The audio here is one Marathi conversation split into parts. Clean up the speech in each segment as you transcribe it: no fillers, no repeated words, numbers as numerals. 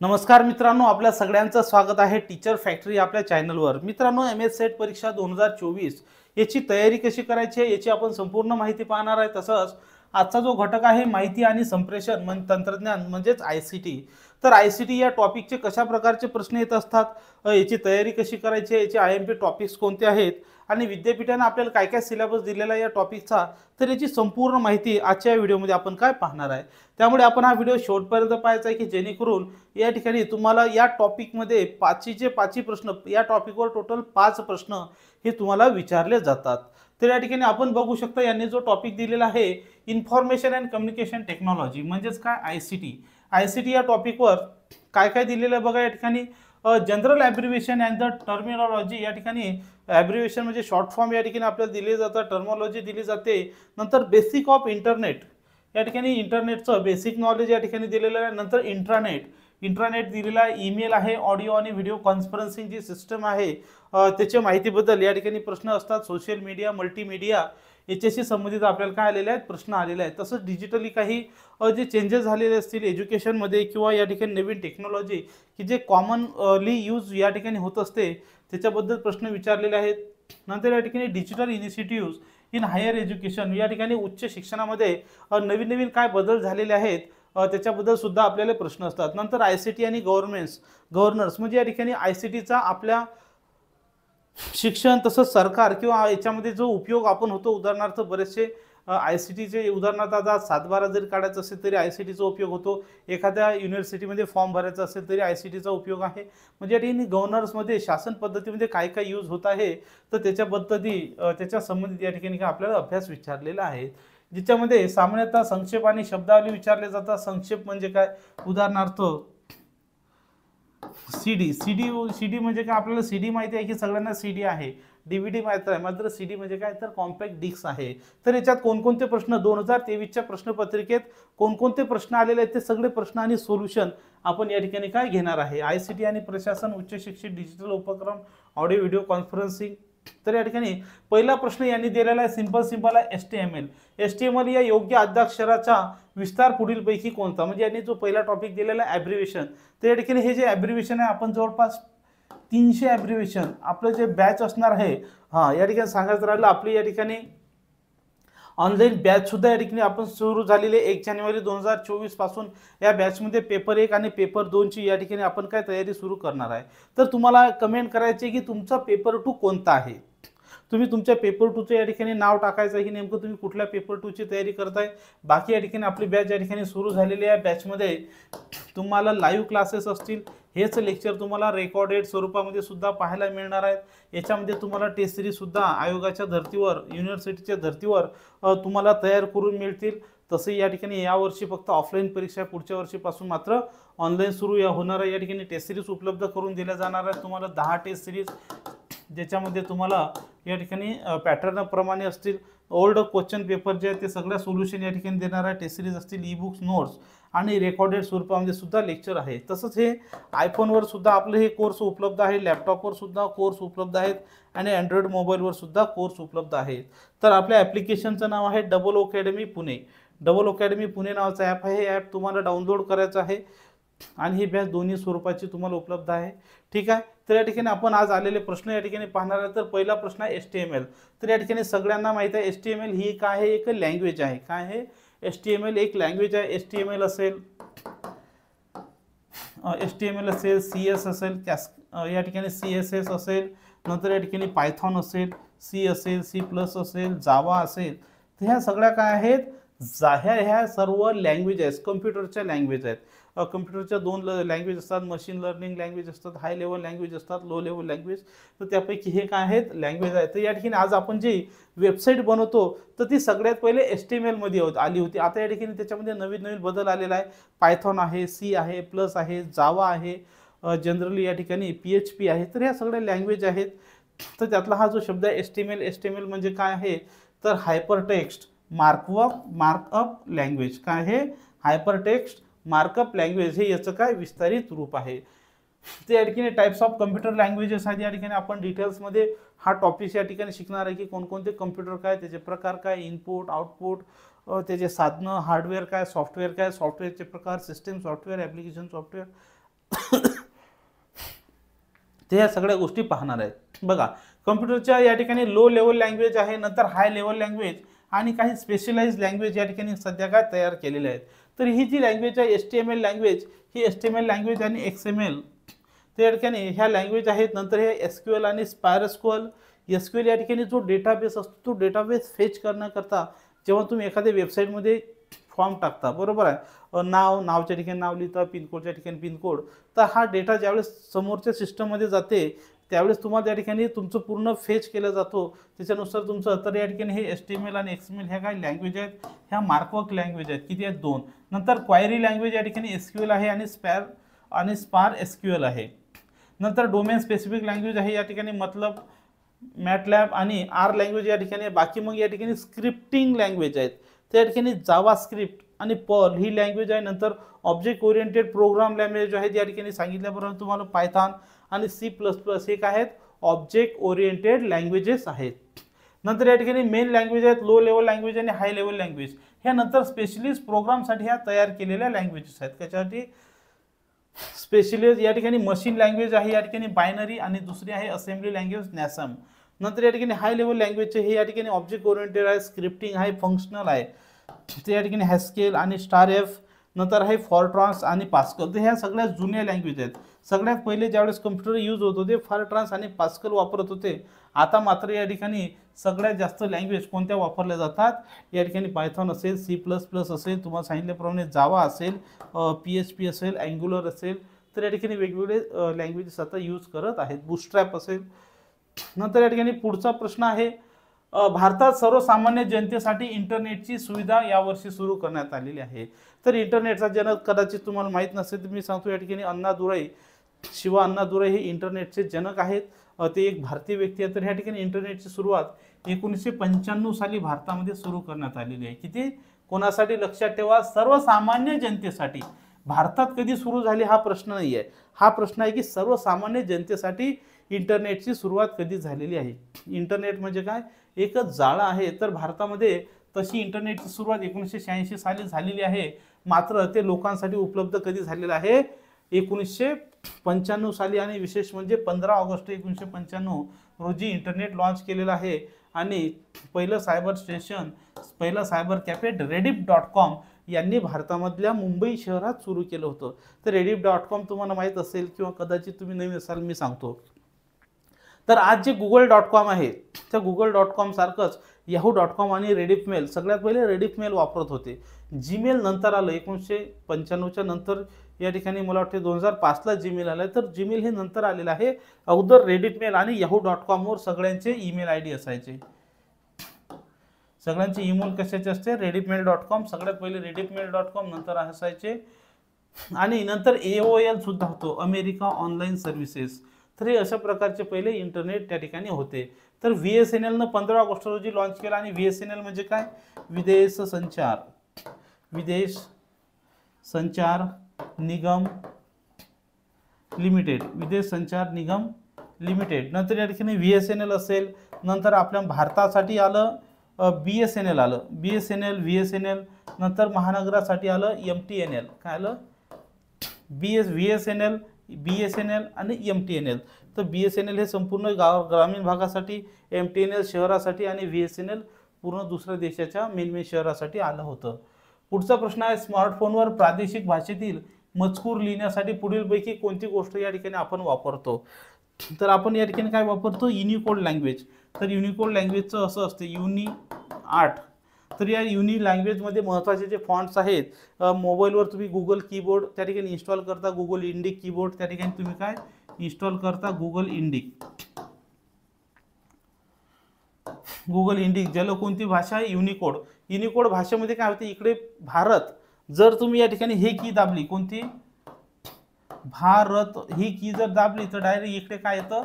नमस्कार मित्रांनो, आपल्या सगळ्यांचं स्वागत आहे टीचर फॅक्टरी आपल्या चॅनलवर। मित्रांनो, MS सेट परीक्षा 2024 याची तयारी कशी करायची आहे याची आपण संपूर्ण माहिती पाहणार आहे। तसंच आजचा जो घटक आहे माहिती आणि संप्रेषण तंत्रज्ञान म्हणजेच ICT, तर ICT या टॉपिकचे कशा प्रकारचे प्रश्न येत असतात, याची तयारी कशी करायची आहे, याचे IMP टॉपिक्स कोणते आहेत आणि विद्यापीठाने आपल्याला काय काय सिलेबस दिलेला आहे या टॉपिकचा, तर याची संपूर्ण माहिती आजच्या व्हिडिओमध्ये आपण काय पाहणार आहे। त्यामुळे आपण हा व्हिडिओ शेवटपर्यंत पाहायचा आहे की जेणेकरून या ठिकाणी तुम्हाला या टॉपिकमध्ये पाचीचे पाची प्रश्न, या टॉपिकवर टोटल 5 प्रश्न हे तुम्हाला विचारले जातात। तर या ठिकाणी आपण बघू शकता यांनी जो टॉपिक दिलेला आहे इन्फॉर्मेशन अँड कम्युनिकेशन टेक्नॉलॉजी म्हणजेच काय ICT या टॉपिकवर काय काय दिलेलं आहे बघा। या ठिकाणी जनरल ॲब्रिव्हिएशन अँड द टर्मिनॉलॉजी, या ठिकाणी ॲब्रिव्हिएशन म्हणजे शॉर्ट फॉर्म या ठिकाणी आपल्याला दिले जातात, टर्मिनॉलॉजी दिली जाते। नंतर बेसिक ऑफ इंटरनेट, या ठिकाणी इंटरनेटचं बेसिक नॉलेज या ठिकाणी दिलेलं आहे। नंतर इंट्रानेट दिलेला आहे, ईमेल आहे, ऑडिओ आणि व्हिडिओ कॉन्फरन्सिंग जी सिस्टम आहे त्याच्या माहितीबद्दल या ठिकाणी प्रश्न असतात। सोशल मीडिया, मल्टीमीडिया याच्याशी संबंधित आपल्याला काय आलेले आहेत, प्रश्न आलेले आहेत। तसंच डिजिटली काही जे चेंजेस झालेले असतील एज्युकेशनमध्ये किंवा या ठिकाणी नवीन टेक्नॉलॉजी की जे कॉमनली यूज या ठिकाणी होत असते त्याच्याबद्दल प्रश्न विचारलेले आहेत। नंतर या ठिकाणी डिजिटल इनिशिएटिव्ह्ज इन हायर एज्युकेशन, या ठिकाणी उच्च शिक्षणामध्ये नवीन काय बदल झालेले आहेत त्याच्याबद्दल सुद्धा आपल्याला प्रश्न असतात। नंतर ICT आणि गव्हर्नर्स म्हणजे या ठिकाणी ICTचा आपल्या शिक्षण तसंच सरकार किंवा याच्यामध्ये जो उपयोग आपण होतो, उदाहरणार्थ बरेचसे ICTचे उदाहरणार्थ आता 7/12 जरी काढायचं असेल तरी ICTचा उपयोग होतो, एखाद्या युनिव्हर्सिटीमध्ये फॉर्म भरायचा असेल तरी ICTचा उपयोग आहे। म्हणजे या ठिकाणी गव्हर्नर्समध्ये शासन पद्धतीमध्ये काय काय यूज होत आहे तर त्याच्या पद्धती त्याच्या संबंधित या ठिकाणी आपल्याला अभ्यास विचारलेला आहे, ज्याच्यामध्ये सामान्यतः संक्षेप आणि शब्दावली विचारले जातात। संक्षेप म्हणजे काय, उदाहरणार्थ CD म्हणजे काय, आपल्याला CD माहिती आहे की सगळ्यांना CD आहे, DVD माहिती आहे, मात्र CD म्हणजे काय तर कॉम्पॅक्ट डिस्क आहे। तर याच्यात कोणकोणते प्रश्न 2023च्या प्रश्नपत्रिकेत कोणकोणते प्रश्न आलेले आहेत ते सगळे प्रश्न आणि सोल्युशन आपण या ठिकाणी काय घेणार आहे। ICT आणि प्रशासन, उच्च शिक्षित, डिजिटल उपक्रम, ऑडिओ व्हिडिओ कॉन्फरन्सिंग। तर या ठिकाणी पहिला प्रश्न यांनी दिलेला आहे सिंपल आहे HTML या योग्य आद्याक्षराचा विस्तार पुढीलपैकी कोणता, म्हणजे यांनी जो पहिला टॉपिक दिलेला आहे ॲब्रिव्हिएशन। तर या ठिकाणी हे जे ॲब्रिव्हिएशन आहे आपण जवळपास 300 ॲब्रिव्हिएशन आपलं जे बॅच असणार आहे, या ठिकाणी सांगायचं राहिलं आपली या ठिकाणी ऑनलाईन बॅच सुद्धा या ठिकाणी आपण सुरू झालेली आहे 1 जानेवारी 2024 पासून। या बॅचमध्ये पेपर 1 आणि पेपर 2 ची या ठिकाणी आपण काय तयारी सुरू करणार आहे। तर तुम्हाला कमेंट करायची की तुमचा पेपर 2 कोणता आहे, तुम्ही तुमच्या पेपर 2चं या ठिकाणी नाव टाकायचं आहे की नेमकं तुम्ही कुठल्या पेपर 2ची तयारी करताय। बाकी या ठिकाणी आपली बॅच या ठिकाणी सुरू झालेली आहे। बॅचमध्ये तुम्हाला लाईव्ह क्लासेस असतील, हेच लेक्चर तुम्हाला रेकॉर्डेड स्वरूपामध्ये सुद्धा पाहायला मिळणार आहेत। याच्यामध्ये तुम्हाला टेस्ट सिरीज सुद्धा आयोगाच्या धर्तीवर, युनिव्हर्सिटीच्या धर्तीवर तुम्हाला तयार करून मिळतील। तसं या ठिकाणी यावर्षी फक्त ऑफलाईन परीक्षा, पुढच्या वर्षीपासून मात्र ऑनलाईन सुरू होणार आहे। या ठिकाणी टेस्ट सिरीज उपलब्ध करून दिल्या जाणार आहेत तुम्हाला 10 टेस्ट सिरीज, ज्याच्यामध्ये तुम्हाला या ठिकाणी पॅटर्न प्रमाणे असतील, ओल्ड क्वेश्चन पेपर जे आहे ते सगळ्या सोल्युशन या ठिकाणी देणार आहे। टेस्ट सिरीज असतील, ई बुक्स, नोट्स आणि रेकॉर्डेड स्वरूपामध्ये सुद्धा लेक्चर आहे। तसंच हे आयफोनवर सुद्धा आपले हे कोर्स उपलब्ध आहे, लॅपटॉपवर सुद्धा कोर्स उपलब्ध आहेत आणि अँड्रॉइड मोबाईलवर सुद्धा कोर्स उपलब्ध आहेत। तर आपल्या ॲप्लिकेशनचं नाव आहे double academy Pune. Double academy Pune नावाचं ॲप आहे, हे ॲप तुम्हाला डाउनलोड करायचं आहे आणि ही बॅच दोन्ही स्वरूपाची तुम्हाला उपलब्ध आहे, ठीक आहे। तर या ठिकाणी आपण आज आलेले प्रश्न या ठिकाणी पाहणार आहे। तर पहिला प्रश्न आहे HTML। तर या ठिकाणी सगळ्यांना माहिती आहे HTML ही काय आहे, एक लँग्वेज आहे। काय आहे, HTML एक लँग्वेज आहे। HTML असेल, CS असेल, या ठिकाणी CSS असेल, नंतर या ठिकाणी पायथॉन असेल, C असेल, C+ असेल, जावा असेल। तर ह्या सगळ्या काय आहेत, ह्या सर्व लँग्वेज आहेत, कम्प्युटरच्या लँग्वेज आहेत। कम्प्युटरच्या 2 लँग्वेज असतात, मशीन लर्निंग लँग्वेज असतात, हाय लेवल लँग्वेज असतात, लो लेवल लँग्वेज। तर त्यापैकी हे काय आहेत, लँग्वेज आहेत। तर या ठिकाणी आज आपण जी वेबसाईट बनवतो तर ती सगळ्यात पहिले HTML मध्ये आली होती। आता या ठिकाणी त्याच्यामध्ये नवीन बदल आलेला आहे, पायथॉन आहे, C आहे, प्लस आहे, जावा आहे, जनरली या ठिकाणी PHP आहे। तर ह्या सगळ्या लँग्वेज आहेत। तर त्यातला हा जो शब्द आहे HTML म्हणजे काय आहे तर हायपरटेक्स्ट मार्कअप लँग्वेज। काय आहे, हायपरटेक्स्ट मार्कअप लँग्वेज हे याचं काय विस्तारित रूप आहे। ते या ठिकाणी टाइप्स ऑफ कम्प्युटर लँग्वेजेस आहेत। या ठिकाणी आपण डिटेल्समध्ये हा टॉपिक या ठिकाणी शिकणार आहे की कोणकोणते कम्प्युटर काय, त्याचे प्रकार काय, इनपुट आउटपुट, त्याचे साधनं, हार्डवेअर काय, सॉफ्टवेअर काय, सॉफ्टवेअरचे प्रकार, सिस्टम सॉफ्टवेअर, ॲप्लिकेशन सॉफ्टवेअर, ते ह्या सगळ्या गोष्टी पाहणार आहेत। बघा, कम्प्युटरच्या या ठिकाणी लो लेवल लँग्वेज आहे, नंतर हाय लेवल लँग्वेज आणि काही स्पेशलाइज लँग्वेज या ठिकाणी सध्या काय तयार केलेले आहेत। तर ही जी लँग्वेज आहे HTML लँग्वेज, ही HTML लँग्वेज आणि XML त्या ठिकाणी ह्या लँग्वेज आहेत। नंतर हे SQL आणि SPARQL, SQL या ठिकाणी जो डेटाबेस असतो तो डेटाबेस फेच करण्याकरता जेव्हा तुम्ही एखाद्या वेबसाईटमध्ये फॉर्म टाकता, बरोबर आहे, नावच्या ठिकाणी नाव लिहिता, पिनकोडच्या ठिकाणी पिनकोड, तर हा डेटा ज्यावेळेस समोरच्या सिस्टममध्ये जाते त्यावेळेस तुम्हाला त्या ठिकाणी तुमचं पूर्ण फेच केला जातो, त्याच्यानुसार तुमचं। तर या ठिकाणी हे HTML आणि XML ह्या काय लँग्वेज आहेत, ह्या मार्कवर्क लँग्वेज आहेत, किती आहेत, 2। नंतर क्वायरी लँग्वेज या ठिकाणी SQL आहे आणि स्पार SQL आहे। नंतर डोमेन स्पेसिफिक लँग्वेज आहे या ठिकाणी मतलब मॅटलॅब आणि R लँग्वेज या ठिकाणी। बाकी मग या ठिकाणी स्क्रिप्टिंग लँग्वेज आहेत, त्या ठिकाणी जावा स्क्रिप्ट आणि पर्ल ही लँग्वेज आहे। नंतर ऑब्जेक्ट ओरिएंटेड प्रोग्राम लँग्वेज आहेत या ठिकाणी सांगितल्याप्रमाणे तुम्हाला पायथॉन आणि C++ हे काय आहेत, ऑब्जेक्ट ओरिएंटेड लँग्वेजेस आहेत। नंतर या ठिकाणी मेन लँग्वेज आहेत लो लेवल लँग्वेज आणि हाय लेवल लँग्वेज, ह्या नंतर स्पेशलिस्ट प्रोग्रामसाठी ह्या तयार केलेल्या लँग्वेजेस आहेत। त्याच्यासाठी स्पेशलिस्ट या ठिकाणी मशीन लँग्वेज आहे या ठिकाणी बायनरी, आणि दुसरी आहे असेंब्ली लँग्वेज नॅसम। नंतर या ठिकाणी हाय लेवल लँग्वेजचे हे या ठिकाणी ऑब्जेक्ट ओरिएंटेड आहे, स्क्रिप्टिंग आहे, फंक्शनल आहे, ते या ठिकाणी हॅस्केल आणि StarF, नंतर आहे फॉरट्रान्स आणि पास्कल। तर ह्या सगळ्यात जुन्या लँग्वेज आहेत। सगळ्यात पहिले ज्यावेळेस कम्प्युटर यूज होत होते फॉरट्रान्स आणि पास्कल वापरत होते। आता मात्र या ठिकाणी सगळ्यात जास्त लँग्वेज कोणत्या वापरल्या जातात, या ठिकाणी पायथॉन असेल, C++ असेल, तुम्हाला सांगितल्याप्रमाणे जावा असेल, PHP असेल, अँग्युलर असेल, तर या ठिकाणी वेगवेगळे लँग्वेजेस आता यूज करत आहेत, बूटस्ट्रॅप असेल। नंतर या ठिकाणी पुढचा प्रश्न आहे, भारतात सर्वसामान्य जनतेसाठी इंटरनेटची सुविधा यावर्षी सुरू करण्यात आलेली आहे। तर इंटरनेटचा जनक कदाचित तुम्हाला माहीत नसेल तर मी सांगतो, या ठिकाणी अण्णादुराई, शिवा अण्णादुराई हे इंटरनेटचे जनक आहेत। ते एक भारतीय व्यक्ती आहे। तर ह्या ठिकाणी इंटरनेटची सुरुवात 1995 साली भारतामध्ये सुरू करण्यात आलेली आहे। किती, कोणासाठी, लक्षात ठेवा, सर्वसामान्य जनतेसाठी। भारतात कधी सुरू झाली हा प्रश्न नाही आहे, हा प्रश्न आहे की सर्वसामान्य जनतेसाठी इंटरनेटची सुरुवात कधी झालेली आहे। इंटरनेट म्हणजे काय, एकच जाळं आहे। तर भारतामध्ये तशी इंटरनेटची सुरुवात 1986 साली झालेली आहे, मात्र ते लोकांसाठी उपलब्ध कधी झालेलं आहे, 1995 साली। आणि विशेष म्हणजे 15 ऑगस्ट 1995 रोजी इंटरनेट लॉन्च केलेलं आहे। आणि पहिलं सायबर स्टेशन, पहिलं सायबर कॅफे rediff.com यांनी भारतामधल्या मुंबई शहरात सुरू केलं होतं। तर rediff.com तुम्हाला माहीत असेल किंवा कदाचित तुम्ही नवीन असाल, मी सांगतो। तर आज जे google.com आहे त्या google.com सारखंच yahoo.com आणि रेडिफ मेल, सगळ्यात पहिले रेडिफ मेल वापरत होते। जीमेल नंतर आलं 1995च्या नंतर, या ठिकाणी मला वाटते 2005ला जीमेल आलं। तर जीमेल हे नंतर आलेलं आहे। अगोदर रेडिफ मेल आणि yahoo.com वर सगळ्यांचे ईमेल ID असायचे, सगळ्यांचे ईमेल कशाचे असते, redifmail.com, सगळ्यात पहिले redifmail.com नंतर असायचे। आणि नंतर AOL सुद्धा होतो, अमेरिका ऑनलाईन सर्व्हिसेस। तर हे अशा प्रकारचे पहिले इंटरनेट त्या ठिकाणी होते। तर VSNL ने 15 ऑगस्ट रोजी लॉन्च केला। आणि VSNL म्हणजे काय, विदेश संचार निगम लिमिटेड, विदेश संचार निगम लिमिटेड। नंतर या ठिकाणी VSNL असेल, नंतर आपल्या भारतासाठी आलं BSNL आलं, VSNL, नंतर महानगरासाठी आलं MTNL, काय आलं, BSNL आणि MTNL। तर BSNL हे संपूर्ण ग्रामीण भागासाठी, MTNL शहरासाठी आणि VSNL पूर्ण दुसऱ्या देशाच्या मेन शहरासाठी आलं होतं। पुढचा प्रश्न आहे, स्मार्टफोनवर प्रादेशिक भाषेतील मजकूर लिहिण्यासाठी पुढीलपैकी कोणती गोष्ट या ठिकाणी आपण वापरतो। तर आपण या ठिकाणी काय वापरतो, युनिकोड लँग्वेज। तर युनिकोड लँग्वेजचं असं असते UNI8। तर या युनि लँग्वेजमध्ये महत्त्वाचे जे फॉन्ट्स आहेत, मोबाईलवर तुम्ही गुगल कीबोर्ड त्या ठिकाणी इन्स्टॉल करता, गुगल इंडिक कीबोर्ड त्या ठिकाणी तुम्ही काय इन्स्टॉल करता, गुगल इंडिक, ज्याला कोणती भाषा आहे, युनिकोड भाषेमध्ये काय होते, इकडे भारत, जर तुम्ही या ठिकाणी हे की दाबली, कोणती, भारत ही की जर दाबली तर डायरेक्ट इकडे काय येतं,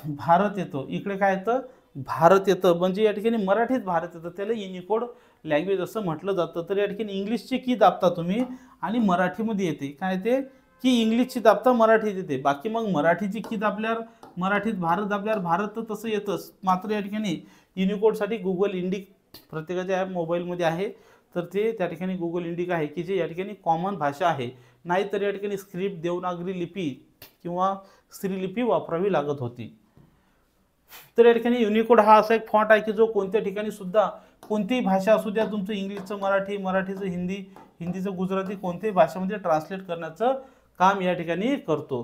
भारत येतो, इकडे काय येतं, भारत येतं, म्हणजे या ठिकाणी मराठीत भारत येतं, त्याला युनिकोड लँग्वेज असं म्हटलं जातं। तर या ठिकाणी इंग्लिशची की दाबता तुम्ही आणि मराठीमध्ये येते, काय ते की इंग्लिशची दाबता मराठीत येते। बाकी मग मराठीची की दाबल्यावर मराठीत भारत दाबल्यावर भारत तर तसं येतच, मात्र या ठिकाणी युनिकोडसाठी गुगल इंडिक प्रत्येकाच्या ॲप मोबाईलमध्ये आहे। तर ते त्या ठिकाणी गुगल इंडिक आहे की जे या ठिकाणी कॉमन भाषा आहे, नाही तर या ठिकाणी स्क्रिप्ट देवनागरी लिपी किंवा स्त्रीलिपी वापरावी लागत होती. तर या ठिकाणी युनिकोड हा असा एक फॉन्ट आहे की जो कोणत्या ठिकाणी सुद्धा कोणतीही भाषा असू द्या, तुमचं इंग्लिशचं मराठी, मराठीचं हिंदी, हिंदीचं गुजराती, कोणत्याही भाषेमध्ये ट्रान्सलेट करण्याचं काम या ठिकाणी करतो.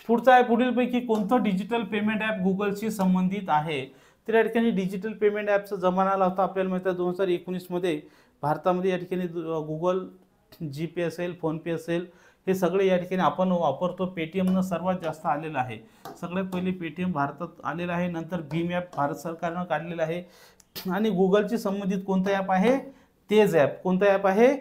पुढचा आहे, पुढीलपैकी कोणतं डिजिटल पेमेंट ॲप गुगलशी संबंधित आहे? तर या ठिकाणी डिजिटल पेमेंट ॲपचा जमाना आला होता आपल्याला माहिती आहे 2019 मध्ये भारतामध्ये. या ठिकाणी गुगल, जीपे असेल, फोनपे असेल, हे सगळे या ठिकाणी आपण वापरतो. पेटीएमनं सर्वात जास्त आलेलं आहे. सगळ्यात पहिले पेटीएम भारतात आलेलं आहे, नंतर भीम ॲप भारत सरकारनं काढलेलं आहे. आणि गुगलशी संबंधित कोणतं ॲप आहे? तेज ॲप. कोणतं ॲप आहे?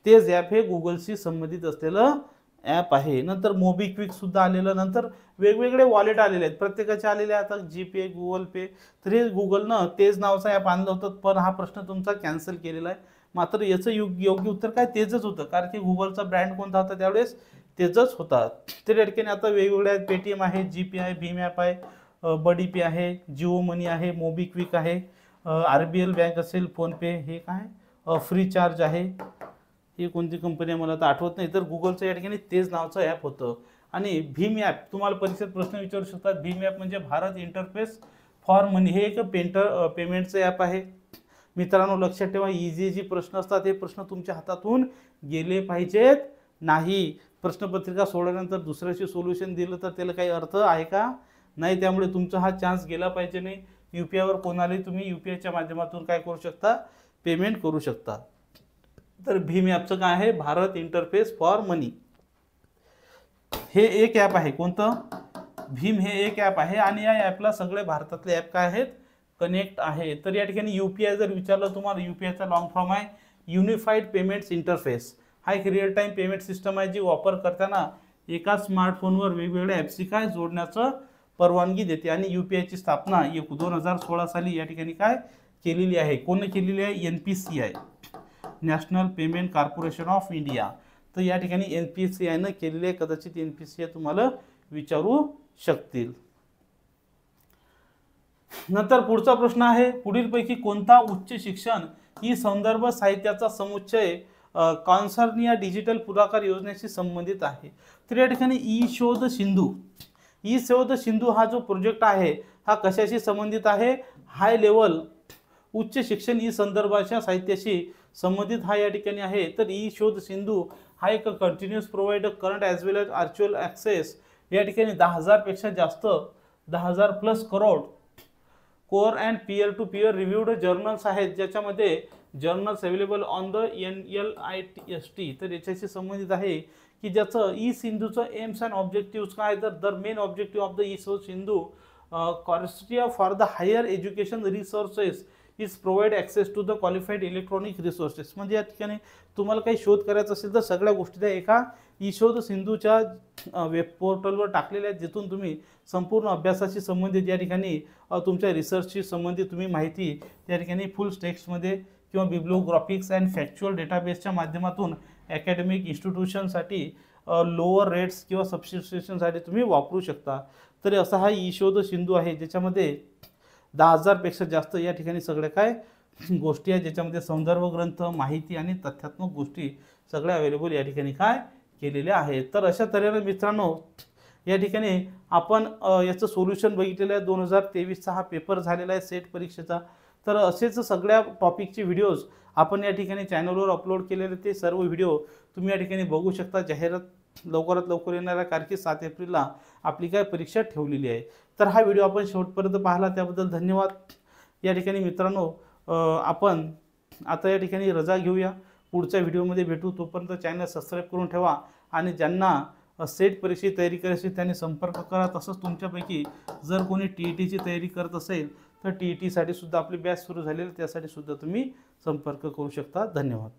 तेज ॲप हे गुगलशी संबंधित असलेलं ॲप आहे. नंतर मोबिक्विक सुद्धा आलेलं, नंतर वेगवेगळे वॉलेट आलेले आहेत, प्रत्येकाचे आलेले आता जीपे, गुगल पे. तर हे गुगलनं तेज नावाचा ॲप आणलं होतं, पण हा प्रश्न तुमचा कॅन्सल केलेला आहे. मात्र याचं योग्य उत्तर काय? तेजच होतं, कारण की गुगलचा ब्रँड कोणता होता त्यावेळेस? तेजच होता. तर या ठिकाणी आता वेगवेगळे आहेत, पेटीएम आहे, जीपे आहे, भीम ॲप आहे, बडी पे आहे, जिओ मनी आहे, मोबिक्विक आहे, RBL बँक असेल, फोनपे, हे काय फ्री चार्ज आहे, ही कोणती कंपनी आहे मला आता आठवत नाही. तर गुगलचं या ठिकाणी तेज नावाचं ॲप होतं. आणि भीम ॲप तुम्हाला परीक्षेत प्रश्न विचारू शकतात. भीम ॲप म्हणजे भारत इंटरफेस फॉर मनी, हे एक पेमेंटचं ॲप आहे. मित्रांनो लक्षात ठेवा, इझी प्रश्न असतात हे प्रश्न तुमच्या हातातून गेले पाहिजेत नाही. प्रश्नपत्रिका सोडल्यानंतर दुसऱ्याशी सोल्युशन दिलं तर त्याला काही अर्थ आहे का? नाही. त्यामुळे तुमचा हा चान्स गेला पाहिजे नाही. UPIवर कोणालाही तुम्ही UPIच्या माध्यमातून काय करू शकता? पेमेंट करू शकता. तर भीम ॲपचं काय आहे? भारत इंटरफेस फॉर मनी हे एक ॲप आहे. कोणतं? भीम हे एक ॲप आहे आणि या ॲपला सगळे भारतातले ॲप काय आहेत? कनेक्ट आहे. तर या ठिकाणी UPI जर विचारलं तुम्हाला, UPIचा लॉंग फॉर्म आहे युनिफाईड पेमेंट्स इंटरफेस. हा एक रिअल टाईम पेमेंट सिस्टम आहे जी वापरकर्त्यांना एका स्मार्टफोनवर वेगवेगळ्या ॲप्सची काय जोडण्याचं परवानगी देते. आणि UPIची स्थापना 2016 साली या ठिकाणी काय केलेली आहे? कोणी केलेली आहे? NPCI, national payment corporation of India. तर या ठिकाणी NPCIनं केलेली आहे. कदाचित NPCI तुम्हाला विचारू शकतील. नंतर पुढचा प्रश्न आहे, पुढीलपैकी कोणता उच्च शिक्षण ही संदर्भ साहित्याचा समुच्चय कॉन्सर्न या डिजिटल पुढाकार योजनेशी संबंधित आहे? तर या ठिकाणी ई शोध सिंधू हा जो प्रोजेक्ट आहे हा कशाशी संबंधित आहे? हाय लेवल उच्च शिक्षण ई संदर्भाच्या साहित्याशी संबंधित हा या ठिकाणी आहे. तर ई शोध सिंधू हा एक continuous provide current as well as archival access. या ठिकाणी 10,000 पेक्षा जास्त 10,000+ crore core and peer to peer reviewed journals आहेत, ज्याच्यामध्ये journals available on the NLITST. तर याच्याशी संबंधित आहे की ज्याचं ई सिंधूचं एम्स अँड ऑब्जेक्टिव्ह काय? तर the main objective of the e Sindhu consortium for the higher education resources is provide access to the qualified electronic resources. म्हणजे या ठिकाणी तुम्हाला काही शोध करायचा असेल तर सगळ्या गोष्टी त्या एका ई शोध सिंधूच्या वेब पोर्टलवर टाकलेल्या आहेत, जिथून तुम्ही संपूर्ण अभ्यासाशी संबंधित या ठिकाणी तुमच्या रिसर्चशी संबंधित तुम्ही माहिती त्या ठिकाणी फुल टेक्स्टमध्ये किंवा बिब्लिओग्राफिक्स अँड फॅक्च्युअल डेटाबेसच्या माध्यमातून अकॅडमिक इन्स्टिट्यूशनसाठी लोअर रेट्स किंवा सबस्क्रिप्शनसाठी तुम्ही वापरू शकता. तर असा हा ई शोध सिंधू आहे, ज्याच्यामध्ये 10,000 पेक्षा जास्त या ठिकाणी सगळ्या काय गोष्टी आहेत, ज्याच्यामध्ये संदर्भ ग्रंथ, माहिती आणि तथ्यात्मक गोष्टी सगळ्या अवेलेबल या ठिकाणी काय केलेल्या आहेत. तर अशा तऱ्हेने मित्रांनो या ठिकाणी आपण याचं सोल्युशन बघितलेलं आहे. 2023चा हा पेपर झालेला आहे सेट परीक्षेचा. तर असेच सगळ्या टॉपिकचे व्हिडिओज आपण या ठिकाणी चॅनलवर अपलोड केलेले, ते सर्व व्हिडिओ तुम्ही या ठिकाणी बघू शकता. जाहिरात लवकरात लवकर येणार आहे, कारण की 7 एप्रिलला आपली काय परीक्षा ठेवलेली आहे. तर हा व्हिडिओ आपण शेवटपर्यंत पाहिला त्याबद्दल धन्यवाद. या ठिकाणी मित्रांनो आपण आता या ठिकाणी रजा घेऊया. पुढच्या व्हिडिओमध्ये भेटू. तोपर्यंत चॅनल सबस्क्राईब करून ठेवा आणि ज्यांना सेट परीक्षेची तयारी करायची त्यांनी संपर्क करा. तसंच तुमच्यापैकी जर कोणी TETची तयारी करत असेल तर TETसाठी सुद्धा आपली बॅच सुरू झालेली, त्यासाठी सुद्धा तुम्ही संपर्क करू शकता. धन्यवाद.